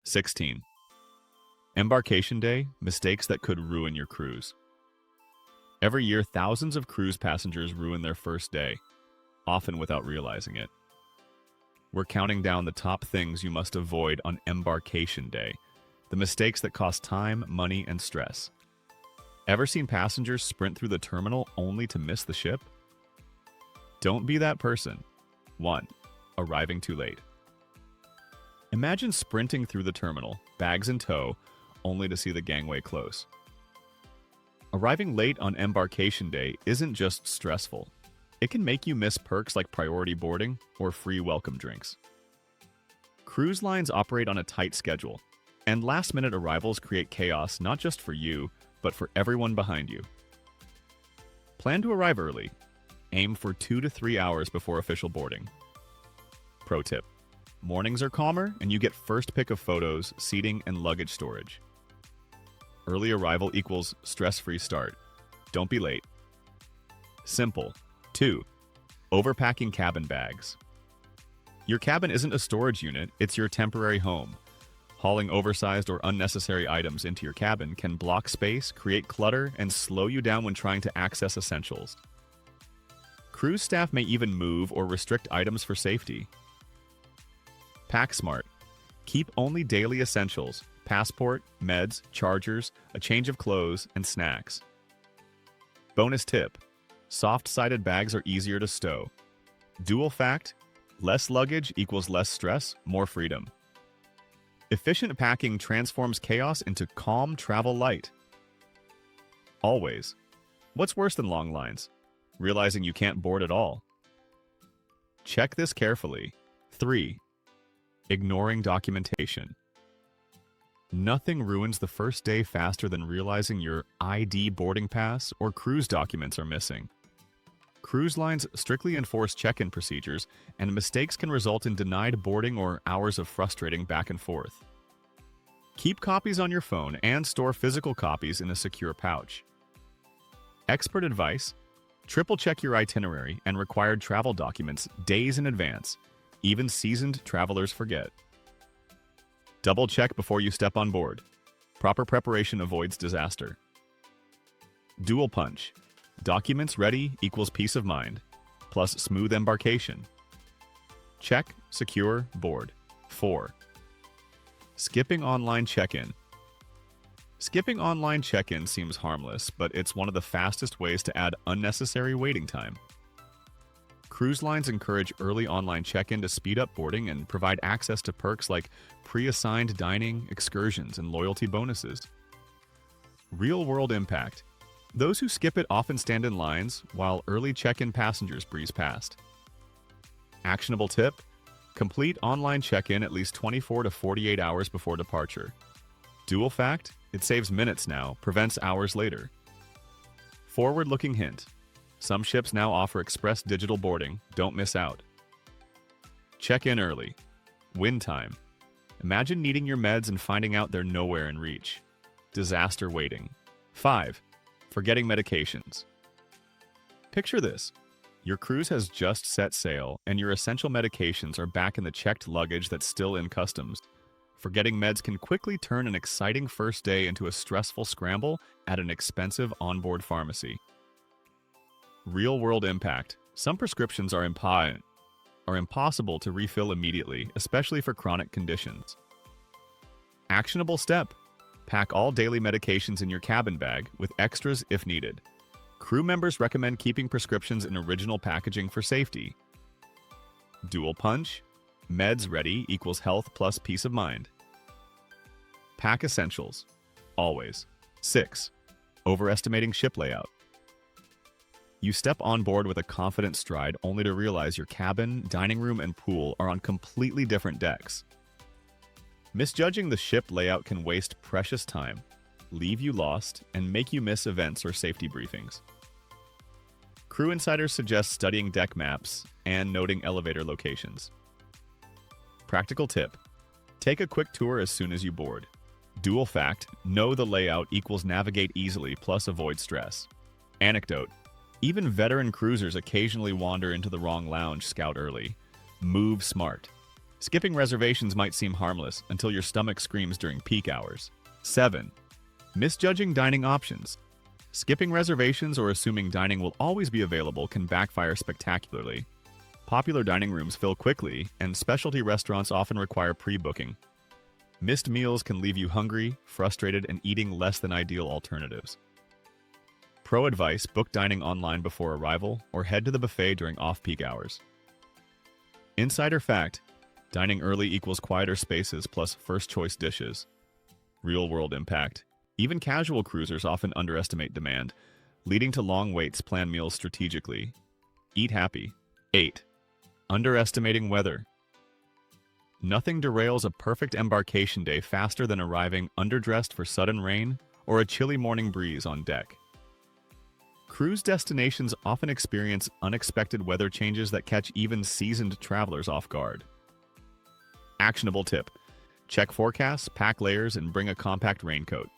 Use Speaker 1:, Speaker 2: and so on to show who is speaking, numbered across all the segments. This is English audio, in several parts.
Speaker 1: 16. Embarkation Day, mistakes that could ruin your cruise. Every year, thousands of cruise passengers ruin their first day, often without realizing it. We're counting down the top things you must avoid on Embarkation Day, the mistakes that cost time, money, and stress. Ever seen passengers sprint through the terminal only to miss the ship? Don't be that person. 1. Arriving too late. Imagine sprinting through the terminal, bags in tow, only to see the gangway close. Arriving late on Embarkation Day isn't just stressful. It can make you miss perks like priority boarding or free welcome drinks. Cruise lines operate on a tight schedule, and last-minute arrivals create chaos not just for you, but for everyone behind you. Plan to arrive early. Aim for 2 to 3 hours before official boarding. Pro tip: mornings are calmer and you get first pick of photos, seating, and luggage storage. Early arrival equals stress-free start. Don't be late. Simple. 2. Overpacking cabin bags. Your cabin isn't a storage unit, it's your temporary home. Hauling oversized or unnecessary items into your cabin can block space, create clutter, and slow you down when trying to access essentials. Cruise staff may even move or restrict items for safety. Pack smart. Keep only daily essentials: passport, meds, chargers, a change of clothes, and snacks. Bonus tip: soft-sided bags are easier to stow. Dual fact: less luggage equals less stress, more freedom. Efficient packing transforms chaos into calm travel light. Always. What's worse than long lines? Realizing you can't board at all. Check this carefully. 3. Ignoring documentation. Nothing ruins the first day faster than realizing your ID boarding pass or cruise documents are missing. Cruise lines strictly enforce check-in procedures, and mistakes can result in denied boarding or hours of frustrating back and forth. Keep copies on your phone and store physical copies in a secure pouch. Expert advice: triple-check your itinerary and required travel documents days in advance. Even seasoned travelers forget. Double-check before you step on board. Proper preparation avoids disaster. Dual punch. Documents ready equals peace of mind, plus smooth embarkation. Check, secure, board. 4. Skipping online check-in. Skipping online check-in seems harmless, but it's one of the fastest ways to add unnecessary waiting time. Cruise lines encourage early online check-in to speed up boarding and provide access to perks like pre-assigned dining, excursions, and loyalty bonuses. Real-world impact. Those who skip it often stand in lines, while early check-in passengers breeze past. Actionable tip: complete online check-in at least 24 to 48 hours before departure. Dual fact: it saves minutes now, prevents hours later. Forward-looking hint: some ships now offer express digital boarding, don't miss out. Check in early. Win time. Imagine needing your meds and finding out they're nowhere in reach. Disaster waiting. 5. Forgetting medications. Picture this. Your cruise has just set sail, and your essential medications are back in the checked luggage that's still in customs. Forgetting meds can quickly turn an exciting first day into a stressful scramble at an expensive onboard pharmacy. Real-world impact. Some prescriptions are impossible to refill immediately, especially for chronic conditions. Actionable step: pack all daily medications in your cabin bag, with extras if needed. Crew members recommend keeping prescriptions in original packaging for safety. Dual punch: meds ready equals health plus peace of mind. Pack essentials. Always. 6. Overestimating ship layout. You step on board with a confident stride only to realize your cabin, dining room, and pool are on completely different decks. Misjudging the ship layout can waste precious time, leave you lost, and make you miss events or safety briefings. Crew insiders suggest studying deck maps and noting elevator locations. Practical tip: take a quick tour as soon as you board. Dual fact: know the layout equals navigate easily plus avoid stress. Anecdote: even veteran cruisers occasionally wander into the wrong lounge. Scout early. Move smart. Skipping reservations might seem harmless until your stomach screams during peak hours. 7. Misjudging dining options. Skipping reservations or assuming dining will always be available can backfire spectacularly. Popular dining rooms fill quickly, and specialty restaurants often require pre-booking. Missed meals can leave you hungry, frustrated, and eating less than ideal alternatives. Pro advice: book dining online before arrival or head to the buffet during off-peak hours. Insider fact: dining early equals quieter spaces plus first-choice dishes. Real-world impact: even casual cruisers often underestimate demand, leading to long waits. Plan meals strategically. Eat happy. 8. Underestimating weather. Nothing derails a perfect embarkation day faster than arriving underdressed for sudden rain or a chilly morning breeze on deck. Cruise destinations often experience unexpected weather changes that catch even seasoned travelers off guard. Actionable tip: check forecasts, pack layers, and bring a compact raincoat.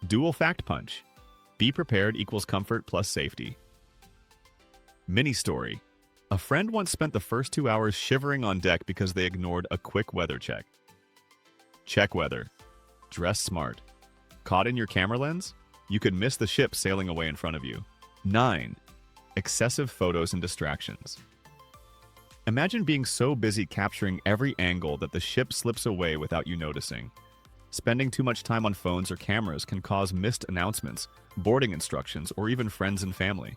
Speaker 1: Dual fact punch: be prepared equals comfort plus safety. Mini story: a friend once spent the first 2 hours shivering on deck because they ignored a quick weather check. Check weather. Dress smart. Caught in your camera lens? You could miss the ship sailing away in front of you. 9. Excessive photos and distractions. Imagine being so busy capturing every angle that the ship slips away without you noticing. Spending too much time on phones or cameras can cause missed announcements, boarding instructions, or even friends and family.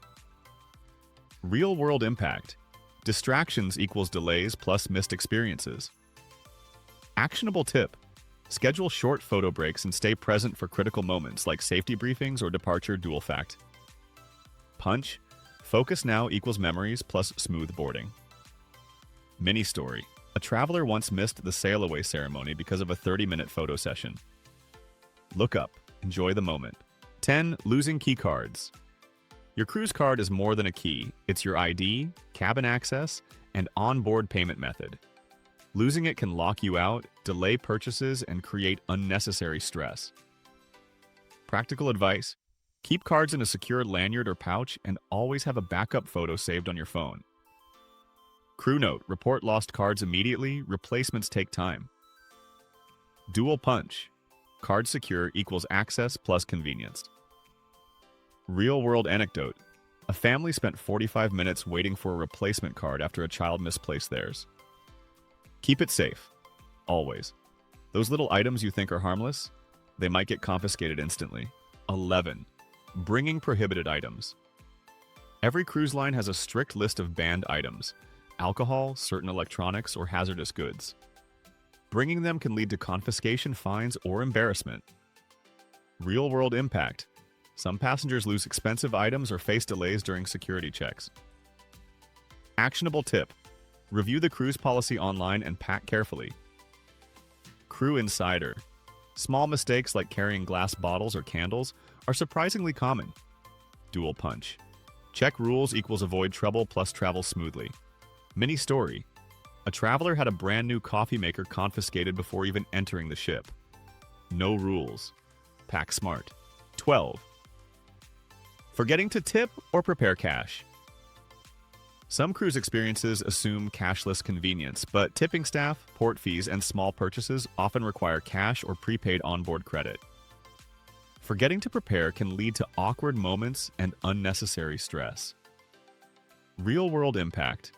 Speaker 1: Real-world impact: distractions equals delays plus missed experiences. Actionable tip: schedule short photo breaks and stay present for critical moments like safety briefings or departure. Dual fact punch: focus now equals memories plus smooth boarding. Mini story: a traveler once missed the sail away ceremony because of a 30-minute photo session. Look up, enjoy the moment. 10. Losing key cards. Your cruise card is more than a key. It's your ID, cabin access, and onboard payment method. Losing it can lock you out, delay purchases, and create unnecessary stress. Practical advice: keep cards in a secure lanyard or pouch and always have a backup photo saved on your phone. Crew note: report lost cards immediately, replacements take time. Dual punch: card secure equals access plus convenience. Real-world anecdote: a family spent 45 minutes waiting for a replacement card after a child misplaced theirs. Keep it safe. Always. Those little items you think are harmless? They might get confiscated instantly. 11. Bringing prohibited items. Every cruise line has a strict list of banned items: alcohol, certain electronics, or hazardous goods. Bringing them can lead to confiscation, fines, or embarrassment. Real-world impact: some passengers lose expensive items or face delays during security checks. Actionable tip: review the cruise policy online and pack carefully. Crew insider: small mistakes like carrying glass bottles or candles are surprisingly common. Dual punch: check rules equals avoid trouble plus travel smoothly. Mini story: a traveler had a brand new coffee maker confiscated before even entering the ship. No rules. Pack smart. 12. Forgetting to tip or prepare cash. Some cruise experiences assume cashless convenience, but tipping staff, port fees, and small purchases often require cash or prepaid onboard credit. Forgetting to prepare can lead to awkward moments and unnecessary stress. Real-world impact: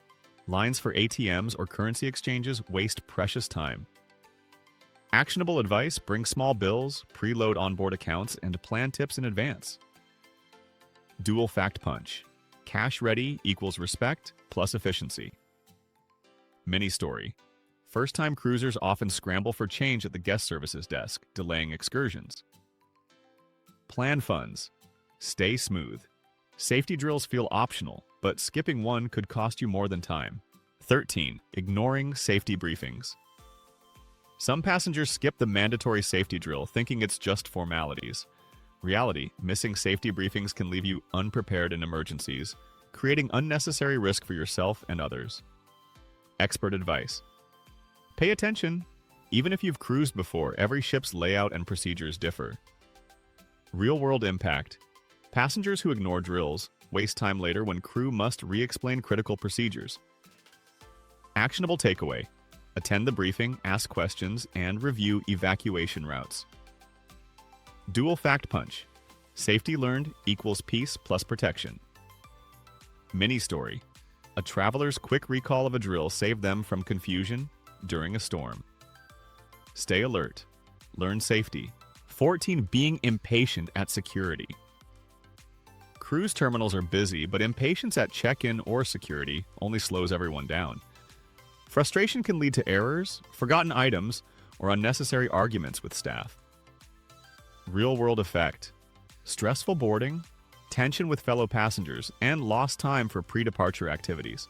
Speaker 1: lines for ATMs or currency exchanges waste precious time. Actionable advice: bring small bills, preload onboard accounts, and plan tips in advance. Dual fact punch: cash ready equals respect plus efficiency. Mini story: first-time cruisers often scramble for change at the guest services desk, delaying excursions. Plan funds. Stay smooth. Safety drills feel optional, but skipping one could cost you more than time. 13. Ignoring safety briefings. Some passengers skip the mandatory safety drill, thinking it's just formalities. Reality: missing safety briefings can leave you unprepared in emergencies, creating unnecessary risk for yourself and others. Expert advice: pay attention. Even if you've cruised before, every ship's layout and procedures differ. Real-world impact: passengers who ignore drills waste time later when crew must re-explain critical procedures. Actionable takeaway: Attend the briefing, ask questions, and review evacuation routes. Dual fact punch. Safety learned equals peace plus protection. Mini story. A traveler's quick recall of a drill saved them from confusion during a storm. Stay alert. Learn safety. 14. Being impatient at security. Cruise terminals are busy, but impatience at check-in or security only slows everyone down. Frustration can lead to errors, forgotten items, or unnecessary arguments with staff. Real-world effect. Stressful boarding, tension with fellow passengers, and lost time for pre-departure activities.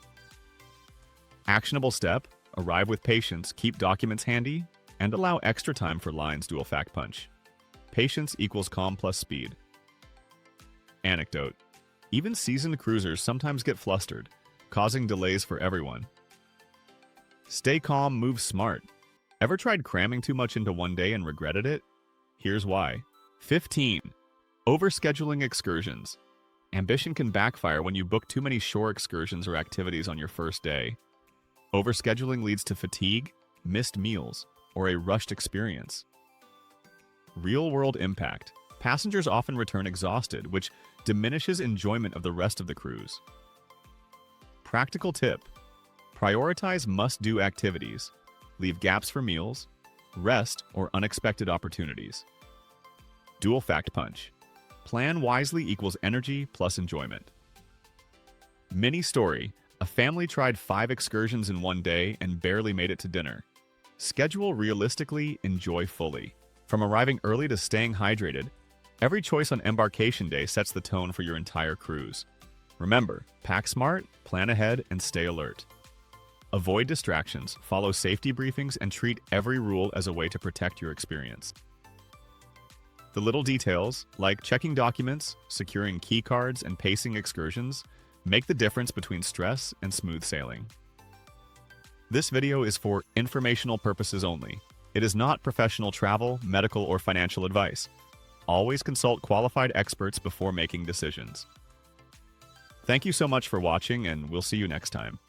Speaker 1: Actionable step. Arrive with patience, keep documents handy, and allow extra time for lines dual fact punch. Patience equals calm plus speed. Anecdote. Even seasoned cruisers sometimes get flustered, causing delays for everyone. Stay calm, move smart. Ever tried cramming too much into one day and regretted it? Here's why. 15. Overscheduling excursions. Ambition can backfire when you book too many shore excursions or activities on your first day. Overscheduling leads to fatigue, missed meals, or a rushed experience. Real-world impact. Passengers often return exhausted, which diminishes enjoyment of the rest of the cruise. Practical tip. Prioritize must-do activities. Leave gaps for meals, rest, or unexpected opportunities. Dual fact punch. Plan wisely equals energy plus enjoyment. Mini story. A family tried 5 excursions in one day and barely made it to dinner. Schedule realistically, enjoy fully. From arriving early to staying hydrated, every choice on embarkation day sets the tone for your entire cruise. Remember, pack smart, plan ahead, and stay alert. Avoid distractions, follow safety briefings, and treat every rule as a way to protect your experience. The little details, like checking documents, securing key cards, and pacing excursions, make the difference between stress and smooth sailing. This video is for informational purposes only. It is not professional travel, medical, or financial advice. Always consult qualified experts before making decisions. Thank you so much for watching, and we'll see you next time.